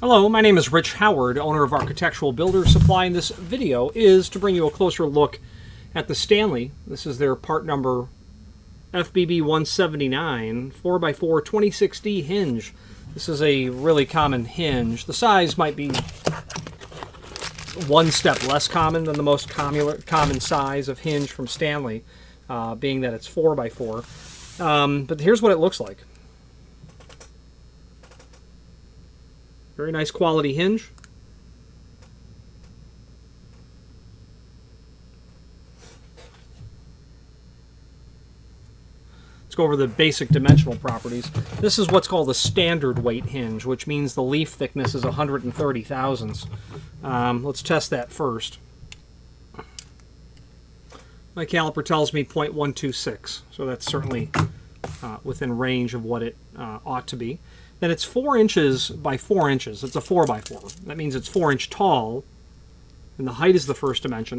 Hello, my name is Rich Howard, owner of Architectural Builder Supply, and this video is to bring you a closer look at the Stanley. This is their part number FBB179 4x4 26D hinge. This is a really common hinge. The size might be one step less common than the most common size of hinge from Stanley, being that it's 4x4. But here's what it looks like. Very nice quality hinge. Let's go over the basic dimensional properties. This is what's called a standard weight hinge, which means the leaf thickness is 130 thousandths. Let's test that first. My caliper tells me 0.126, so that's certainly within range of what it ought to be. Then it's 4 inches by 4 inches. It's a 4x4. That means it's 4 inch tall, and the height is the first dimension,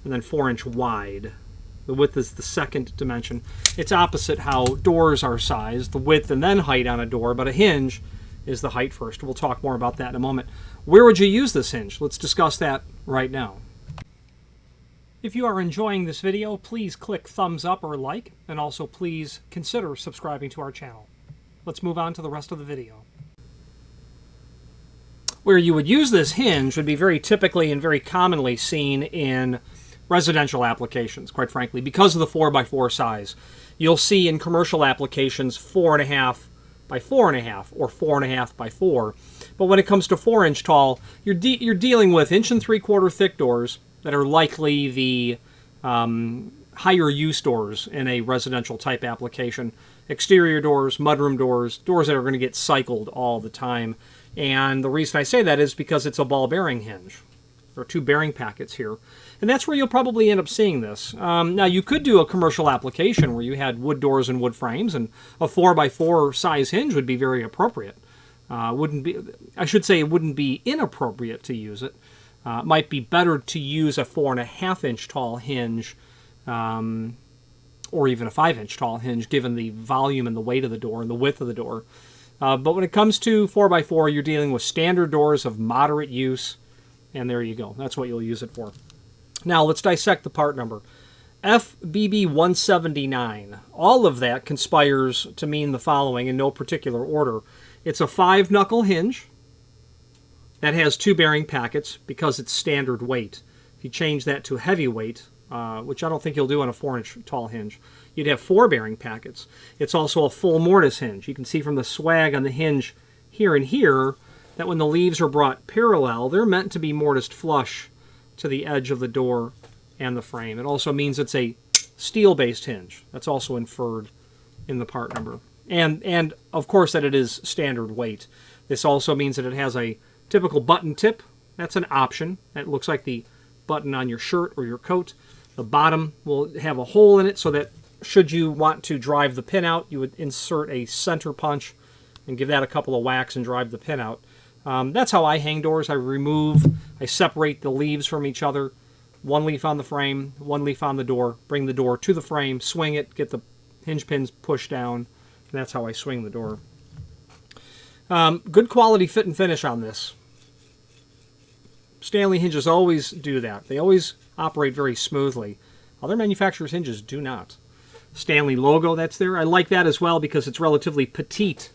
and then 4 inch wide. The width is the second dimension. It's opposite how doors are sized, the width and then height on a door, but a hinge is the height first. We'll talk more about that in a moment. Where would you use this hinge? Let's discuss that right now. If you are enjoying this video, please click thumbs up or like, and also please consider subscribing to our channel. Let's move on to the rest of the video. Where you would use this hinge would be very typically and very commonly seen in residential applications, quite frankly, because of the 4x4 size. You'll see in commercial applications 4.5 by 4.5 or 4.5 by 4. But when it comes to 4 inch tall, you're dealing with 1 3/4 thick doors that are likely the higher use doors in a residential type application. Exterior doors, mudroom doors, doors that are going to get cycled all the time. And the reason I say that is because it's a ball bearing hinge. There are 2 bearing packets here. And that's where you'll probably end up seeing this. Now, you could do a commercial application where you had wood doors and wood frames, and a 4x4 size hinge would be very appropriate. I should say it wouldn't be inappropriate to use it. It might be better to use a 4.5 inch tall hinge, or even a 5 inch tall hinge, given the volume and the weight of the door and the width of the door. But when it comes to 4x4, you're dealing with standard doors of moderate use, and there you go. That's what you'll use it for. Now, let's dissect the part number. FBB179. All of that conspires to mean the following in no particular order. It's a 5-knuckle hinge that has 2 bearing packets because it's standard weight. If you change that to heavyweight, which I don't think you'll do on a 4 inch tall hinge, you'd have 4 bearing packets. It's also a full mortise hinge. You can see from the swag on the hinge here and here that when the leaves are brought parallel, they're meant to be mortised flush to the edge of the door and the frame. It also means it's a steel-based hinge. That's also inferred in the part number. And of course that it is standard weight. This also means that it has a typical button tip. That's an option. That looks like the button on your shirt or your coat. The bottom will have a hole in it so that should you want to drive the pin out, you would insert a center punch and give that a couple of whacks and drive the pin out. That's how I hang doors. I separate the leaves from each other. 1 leaf on the frame, 1 leaf on the door, bring the door to the frame, swing it, get the hinge pins pushed down, and that's how I swing the door. Good quality fit and finish on this. Stanley hinges always do that. They always operate very smoothly. Other manufacturers' hinges do not. Stanley logo that's there. I like that as well because it's relatively petite.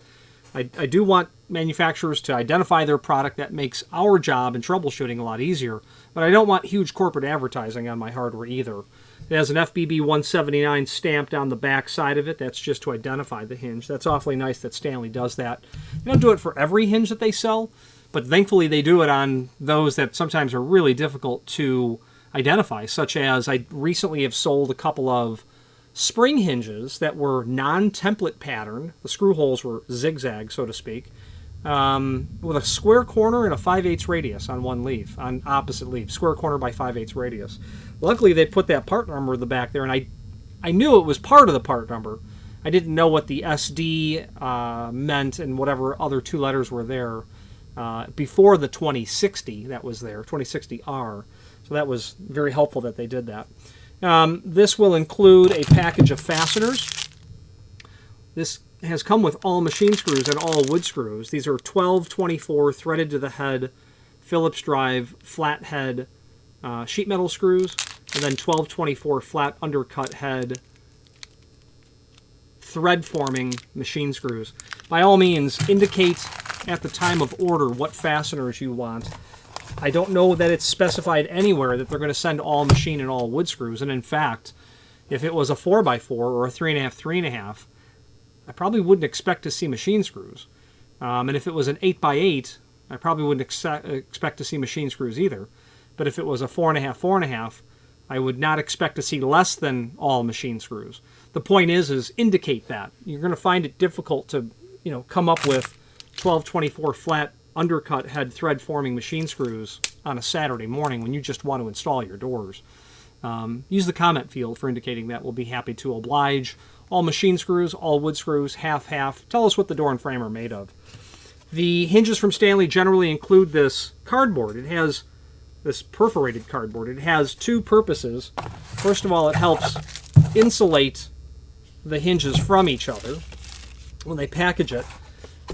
I do want manufacturers to identify their product. That makes our job in troubleshooting a lot easier. But I don't want huge corporate advertising on my hardware either. It has an FBB179 stamped on the back side of it. That's just to identify the hinge. That's awfully nice that Stanley does that. They don't do it for every hinge that they sell, but thankfully they do it on those that sometimes are really difficult to identify, such as I recently have sold a couple of spring hinges that were non-template pattern. The screw holes were zigzag, so to speak, with a square corner and a 5/8 radius on one leaf, on opposite leaf, square corner by 5/8 radius. Luckily, they put that part number in the back there, and I knew it was part of the part number. I didn't know what the SD meant and whatever other 2 letters were there before the 2060 that was there, 2060R. So that was very helpful that they did that. This will include a package of fasteners. This has come with all machine screws and all wood screws. These are 1224 threaded to the head, Phillips drive, flat head sheet metal screws, and then 1224 flat undercut head thread forming machine screws. By all means, indicate at the time of order what fasteners you want. I don't know that it's specified anywhere that they're going to send all machine and all wood screws, and in fact, if it was a 4x4 or a 3.5, 3.5, I probably wouldn't expect to see machine screws. And if it was an 8x8, I probably wouldn't expect to see machine screws either. But if it was a 4.5, 4.5, I would not expect to see less than all machine screws. The point is indicate that. You're going to find it difficult to, come up with 1224 flat undercut head thread forming machine screws on a Saturday morning when you just want to install your doors. Use the comment field for indicating that. We'll be happy to oblige. All machine screws, all wood screws, half-half. Tell us what the door and frame are made of. The hinges from Stanley generally include this cardboard. It has this perforated cardboard. It has two purposes. First of all, it helps insulate the hinges from each other when they package it.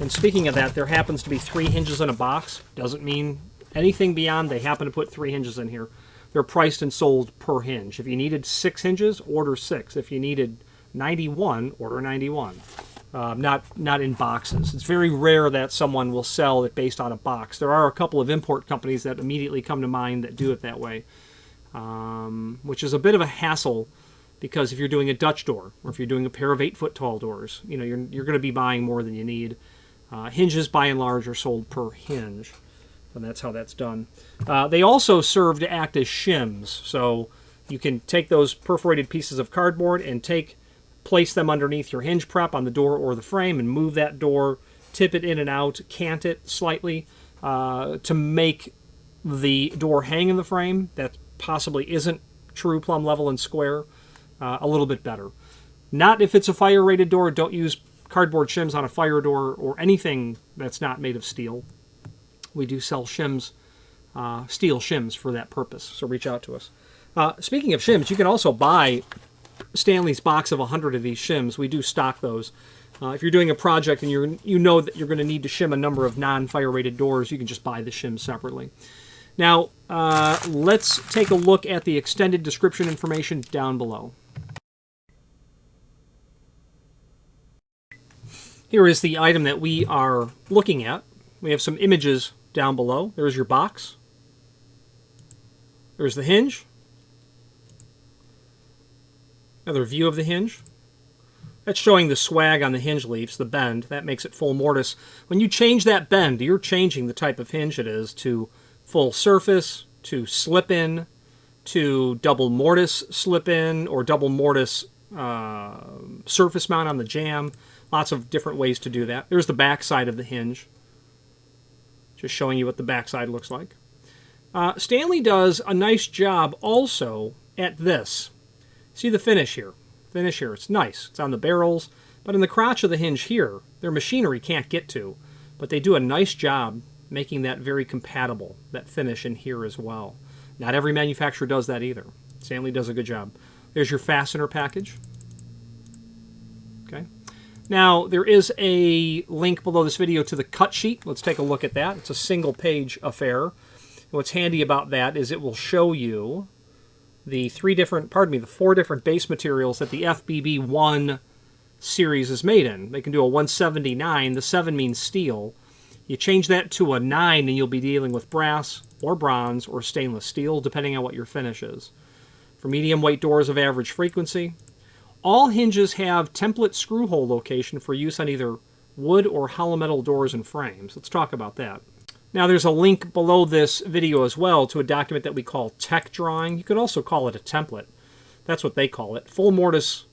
And speaking of that, there happens to be 3 hinges in a box. Doesn't mean anything beyond they happen to put 3 hinges in here. They're priced and sold per hinge. If you needed 6 hinges, order 6. If you needed 91, order 91. Not in boxes. It's very rare that someone will sell it based on a box. There are a couple of import companies that immediately come to mind that do it that way, which is a bit of a hassle because if you're doing a Dutch door or if you're doing a pair of 8-foot tall doors, you're going to be buying more than you need. Hinges, by and large, are sold per hinge, and that's how that's done. They also serve to act as shims, so you can take those perforated pieces of cardboard and place them underneath your hinge prep on the door or the frame and move that door, tip it in and out, cant it slightly to make the door hang in the frame. That possibly isn't true plumb level and square, a little bit better. Not if it's a fire-rated door. Don't use cardboard shims on a fire door or anything that's not made of steel. We do sell shims, steel shims for that purpose, so reach out to us. Speaking of shims, you can also buy Stanley's box of 100 of these shims. We do stock those. If you're doing a project and you know that you're going to need to shim a number of non-fire rated doors, you can just buy the shims separately. Now, let's take a look at the extended description information down below. Here is the item that we are looking at. We have some images down below. There's your box. There's the hinge. Another view of the hinge. That's showing the swag on the hinge leaves, the bend. That makes it full mortise. When you change that bend, you're changing the type of hinge it is to full surface, to slip-in, to double mortise slip-in, or double mortise surface mount on the jamb. Lots of different ways to do that. There's the back side of the hinge. Just showing you what the back side looks like. Stanley does a nice job also at this. See the finish here. Finish here. It's nice. It's on the barrels. But in the crotch of the hinge here, their machinery can't get to. But they do a nice job making that very compatible, that finish in here as well. Not every manufacturer does that either. Stanley does a good job. There's your fastener package. Okay. Now, there is a link below this video to the cut sheet. Let's take a look at that. It's a single-page affair. And what's handy about that is it will show you the 4 different base materials that the FBB1 series is made in. They can do a 179. The 7 means steel. You change that to a 9 and you'll be dealing with brass or bronze or stainless steel, depending on what your finish is. For medium weight doors of average frequency, all hinges have template screw hole location for use on either wood or hollow metal doors and frames. Let's talk about that. Now there's a link below this video as well to a document that we call tech drawing. You could also call it a template. That's what they call it. Full mortise,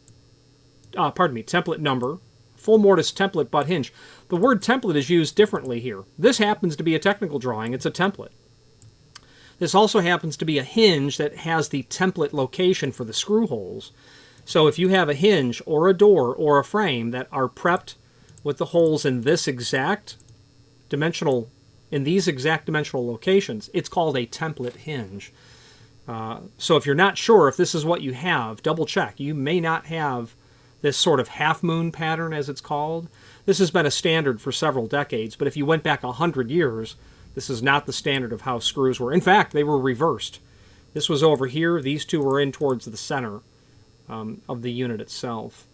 template number, full mortise template butt hinge. The word template is used differently here. This happens to be a technical drawing. It's a template. This also happens to be a hinge that has the template location for the screw holes. So if you have a hinge or a door or a frame that are prepped with the holes in this exact dimensional locations, it's called a template hinge. So if you're not sure if this is what you have, double check. You may not have this sort of half-moon pattern, as it's called. This has been a standard for several decades, but if you went back 100 years, this is not the standard of how screws were. In fact, they were reversed. This was over here. These two were in towards the center of the unit itself.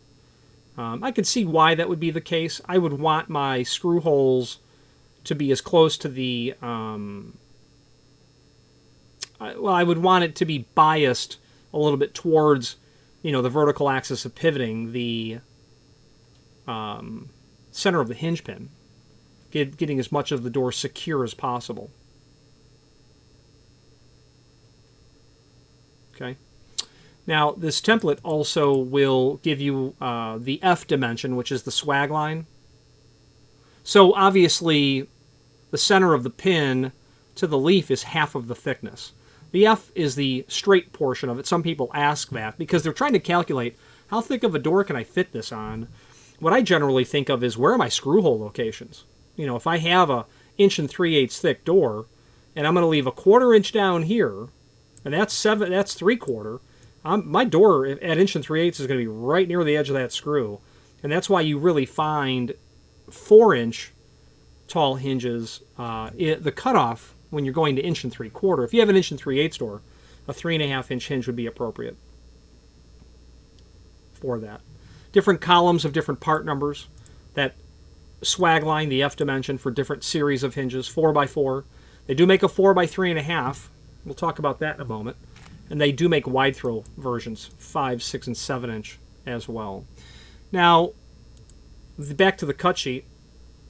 I could see why that would be the case. I would want my screw holes to be as close to the... well, I would want it to be biased a little bit towards, you know, the vertical axis of pivoting, the center of the hinge pin, getting as much of the door secure as possible. Okay. Now, this template also will give you the F dimension, which is the swag line. So, obviously, the center of the pin to the leaf is half of the thickness. The F is the straight portion of it. Some people ask that because they're trying to calculate how thick of a door can I fit this on. What I generally think of is, where are my screw hole locations? You know, if I have a 1 3/8 thick door, and I'm going to leave a 1/4 inch down here, and that's 3/4. My door at 1 3/8 is going to be right near the edge of that screw, and that's why you really find 4-inch tall hinges. The cutoff when you're going to 1 3/4. If you have an 1 3/8 door, a 3.5-inch hinge would be appropriate for that. Different columns of different part numbers. That swag line, the F dimension for different series of hinges, 4x4. They do make a 4x3.5. We'll talk about that in a moment. And they do make wide throw versions, 5, 6, and 7-inch as well. Now, back to the cut sheet.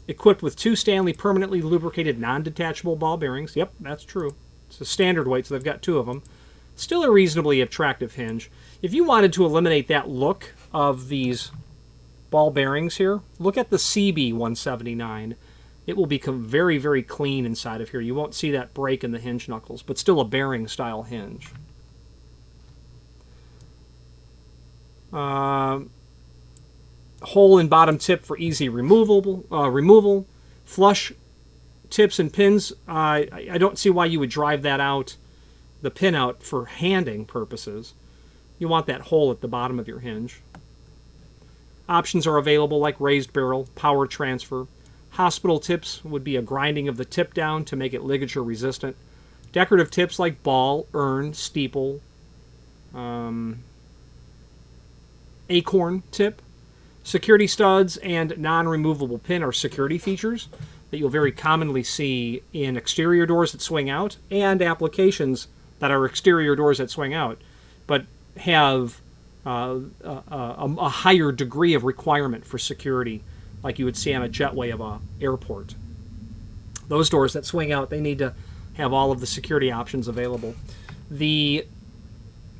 Equipped with 2 Stanley permanently lubricated non-detachable ball bearings. Yep, that's true. It's a standard weight, so they've got 2 of them. Still a reasonably attractive hinge. If you wanted to eliminate that look of these ball bearings here, look at the FBB179. It will become very, very clean inside of here. You won't see that break in the hinge knuckles, but still a bearing-style hinge. Hole in bottom tip for easy removal. Flush tips and pins. I don't see why you would drive that out, the pin out, for handing purposes. You want that hole at the bottom of your hinge. Options are available like raised barrel, power transfer. Hospital tips would be a grinding of the tip down to make it ligature resistant. Decorative tips like ball, urn, steeple, acorn tip. Security studs and non-removable pin are security features that you'll very commonly see in exterior doors that swing out and applications that are exterior doors that swing out, but have a higher degree of requirement for security, like you would see on a jetway of an airport. Those doors that swing out, they need to have all of the security options available. The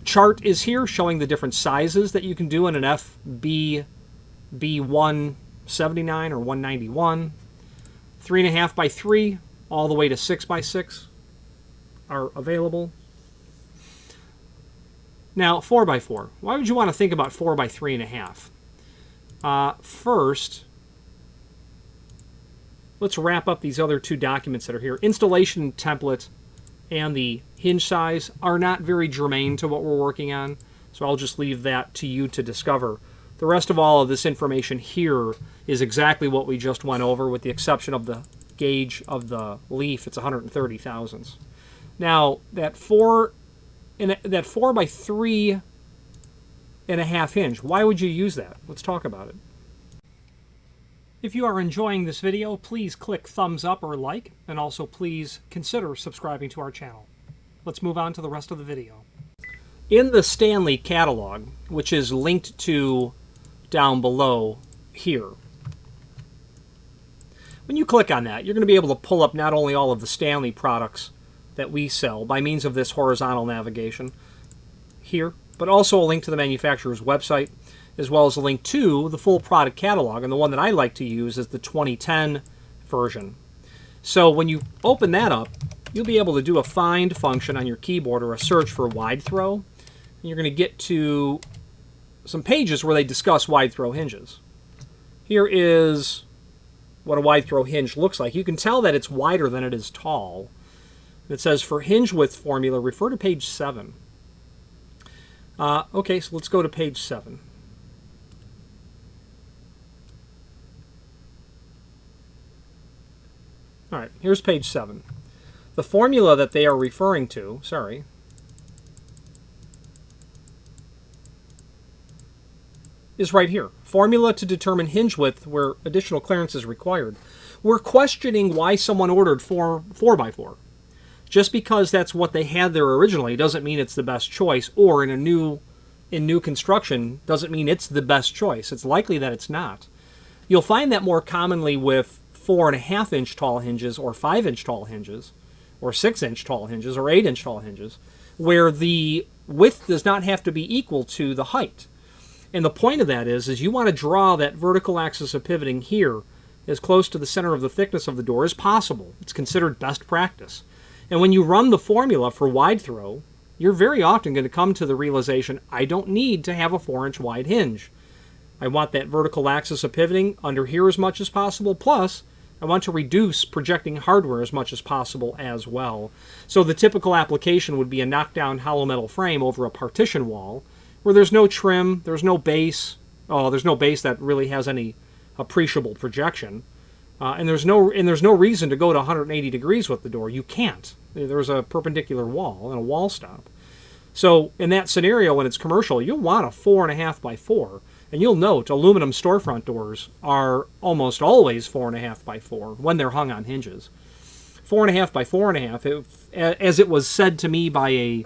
chart is here showing the different sizes that you can do in an FBB179 or 191. 3.5x3 all the way to 6x6 are available. Now, 4x4. Why would you want to think about 4x3.5? First, let's wrap up these other 2 documents that are here. Installation template and the hinge size are not very germane to what we're working on, so I'll just leave that to you to discover. The rest of all of this information here is exactly what we just went over, with the exception of the gauge of the leaf. It's 130 thousandths. Now, that 4x3.5 hinge, why would you use that? Let's talk about it. If you are enjoying this video, please click thumbs up or like, and also please consider subscribing to our channel. Let's move on to the rest of the video. In the Stanley Catalog, which is linked to down below here, when you click on that, you're going to be able to pull up not only all of the Stanley products that we sell by means of this horizontal navigation here, but also a link to the manufacturer's website, as well as a link to the full product catalog. And the one that I like to use is the 2010 version. So when you open that up, you'll be able to do a find function on your keyboard or a search for wide throw. And you're going to get to some pages where they discuss wide throw hinges. Here is what a wide throw hinge looks like. You can tell that it's wider than it is tall. It says, for hinge width formula, refer to page 7. Okay, so let's go to page 7. All right, here's page 7. The formula that they are referring to, is right here. Formula to determine hinge width where additional clearance is required. We're questioning why someone ordered 4x4. Just because that's what they had there originally doesn't mean it's the best choice, or in new construction doesn't mean it's the best choice. It's likely that it's not. You'll find that more commonly with 4.5-inch tall hinges, or 5-inch tall hinges, or 6-inch tall hinges, or 8-inch tall hinges, where the width does not have to be equal to the height. And the point of that is you want to draw that vertical axis of pivoting here as close to the center of the thickness of the door as possible. It's considered best practice. And when you run the formula for wide throw, you're very often going to come to the realization, I don't need to have a 4-inch wide hinge. I want that vertical axis of pivoting under here as much as possible, plus I want to reduce projecting hardware as much as possible as well. So the typical application would be a knockdown hollow metal frame over a partition wall, where there's no trim, there's no base. Oh, there's no base that really has any appreciable projection. And there's no reason to go to 180 degrees with the door. You can't. There's a perpendicular wall and a wall stop. So in that scenario, when it's commercial, you'll want a 4.5x4. And you'll note aluminum storefront doors are almost always 4.5x4 when they're hung on hinges. 4.5x4.5, as it was said to me by a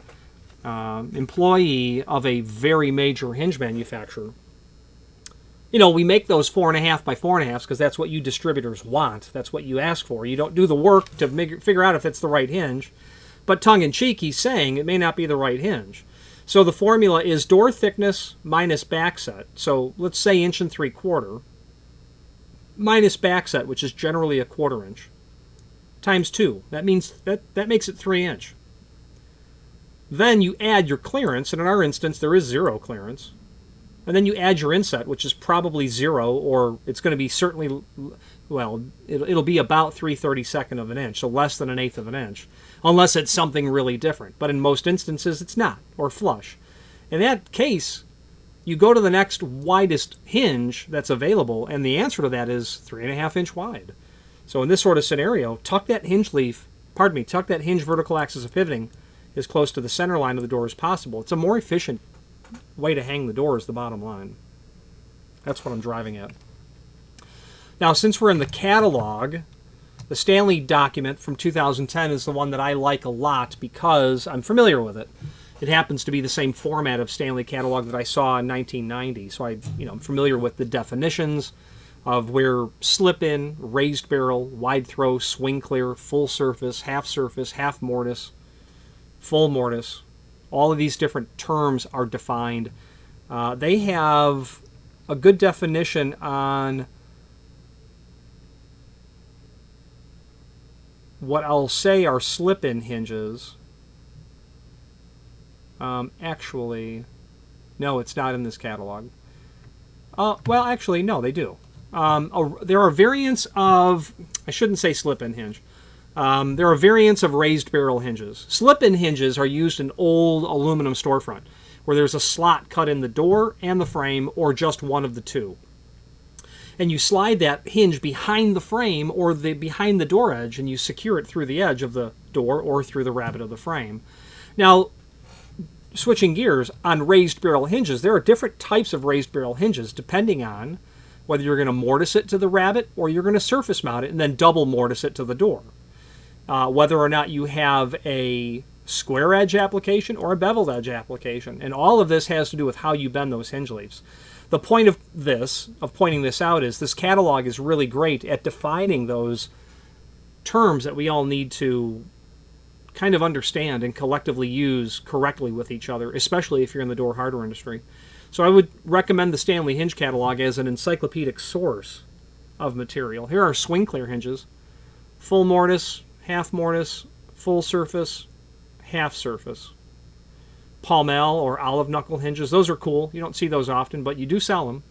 employee of a very major hinge manufacturer. You know, we make those 4.5x4.5s because that's what you distributors want. That's what you ask for. You don't do the work to figure out if it's the right hinge. But tongue-in-cheek, he's saying it may not be the right hinge. So the formula is door thickness minus backset. So let's say 1 3/4 minus backset, which is generally 1/4 inch, times 2. That means that makes it 3 inch. Then you add your clearance, and in our instance, there is 0 clearance. And then you add your inset, which is probably 0, or it's going to be certainly, well, it'll be about 3/32 of an inch, so less than 1/8 of an inch, unless it's something really different. But in most instances, it's not, or flush. In that case, you go to the next widest hinge that's available, and the answer to that is 3.5-inch wide. So in this sort of scenario, tuck that hinge vertical axis of pivoting as close to the center line of the door as possible. It's a more efficient way to hang the door is the bottom line. That's what I'm driving at. Now, since we're in the catalog, the Stanley document from 2010 is the one that I like a lot because I'm familiar with it. It happens to be the same format of Stanley Catalog that I saw in 1990, so I'm familiar with the definitions of where slip-in, raised barrel, wide throw, swing clear, full surface, half mortise, full mortise. All of these different terms are defined. They have a good definition on what I'll say are slip-in hinges. Actually, no, it's not in this catalog. Well, actually, no, they do. There are variants of, I shouldn't say slip-in hinge. There are variants of raised barrel hinges. Slip-in hinges are used in old aluminum storefront, where there's a slot cut in the door and the frame, or just one of the two. And you slide that hinge behind the frame or behind the door edge, and you secure it through the edge of the door or through the rabbet of the frame. Now, switching gears, on raised barrel hinges, there are different types of raised barrel hinges depending on whether you're going to mortise it to the rabbet or you're going to surface mount it and then double mortise it to the door. Whether or not you have a square edge application or a beveled edge application. And all of this has to do with how you bend those hinge leaves. The point of pointing this out, is this catalog is really great at defining those terms that we all need to kind of understand and collectively use correctly with each other, especially if you're in the door hardware industry. So I would recommend the Stanley Hinge Catalog as an encyclopedic source of material. Here are swing clear hinges: full mortise, half mortise, full surface, half surface. Palmel or olive knuckle hinges, those are cool. You don't see those often, but you do sell them.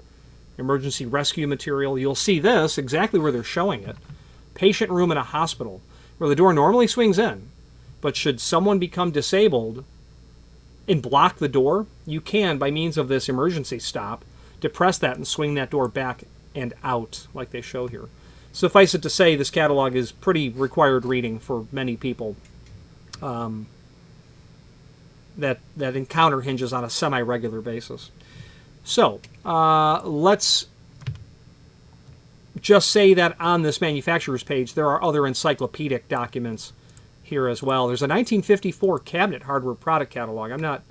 Emergency rescue material. You'll see this exactly where they're showing it. Patient room in a hospital, where the door normally swings in, but should someone become disabled and block the door, you can, by means of this emergency stop, depress that and swing that door back and out, like they show here. Suffice it to say, this catalog is pretty required reading for many people that encounter hinges on a semi-regular basis. So let's just say that on this manufacturer's page there are other encyclopedic documents here as well. There's a 1954 cabinet hardware product catalog. I don't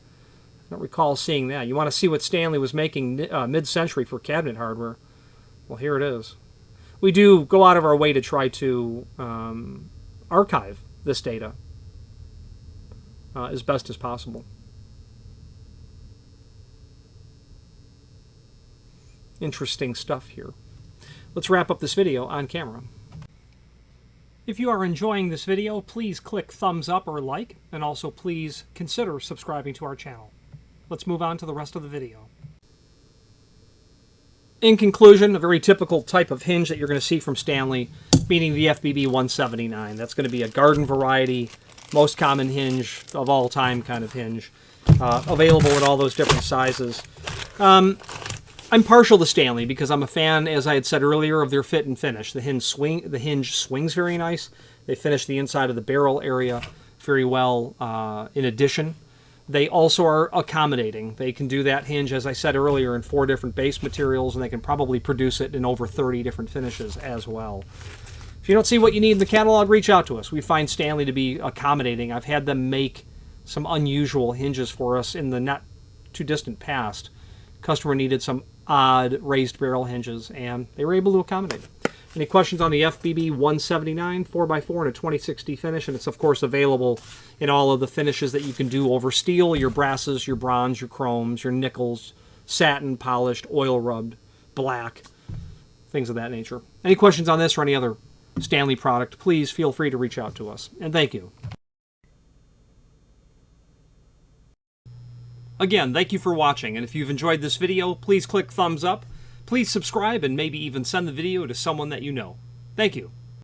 recall seeing that. You want to see what Stanley was making mid-century for cabinet hardware? Well, here it is. We do go out of our way to try to archive this data as best as possible. Interesting stuff here. Let's wrap up this video on camera. If you are enjoying this video, please click thumbs up or like, and also please consider subscribing to our channel. Let's move on to the rest of the video. In conclusion, a very typical type of hinge that you're going to see from Stanley, meaning the FBB179. That's going to be a garden variety, most common hinge of all time kind of hinge, available in all those different sizes. I'm partial to Stanley because I'm a fan, as I had said earlier, of their fit and finish. The hinge swings very nice. They finish the inside of the barrel area very well. In addition, they also are accommodating. They can do that hinge, as I said earlier, in 4 different base materials, and they can probably produce it in over 30 different finishes as well. If you don't see what you need in the catalog, reach out to us. We find Stanley to be accommodating. I've had them make some unusual hinges for us in the not too distant past. Customer needed some odd raised barrel hinges, and they were able to accommodate. Any questions on the FBB179 4x4 in a 26D finish? And it's, of course, available in all of the finishes that you can do over steel, your brasses, your bronze, your chromes, your nickels, satin, polished, oil rubbed, black, things of that nature. Any questions on this or any other Stanley product, please feel free to reach out to us. And thank you. Again, thank you for watching, and if you've enjoyed this video, please click thumbs up, please subscribe, and maybe even send the video to someone that you know. Thank you.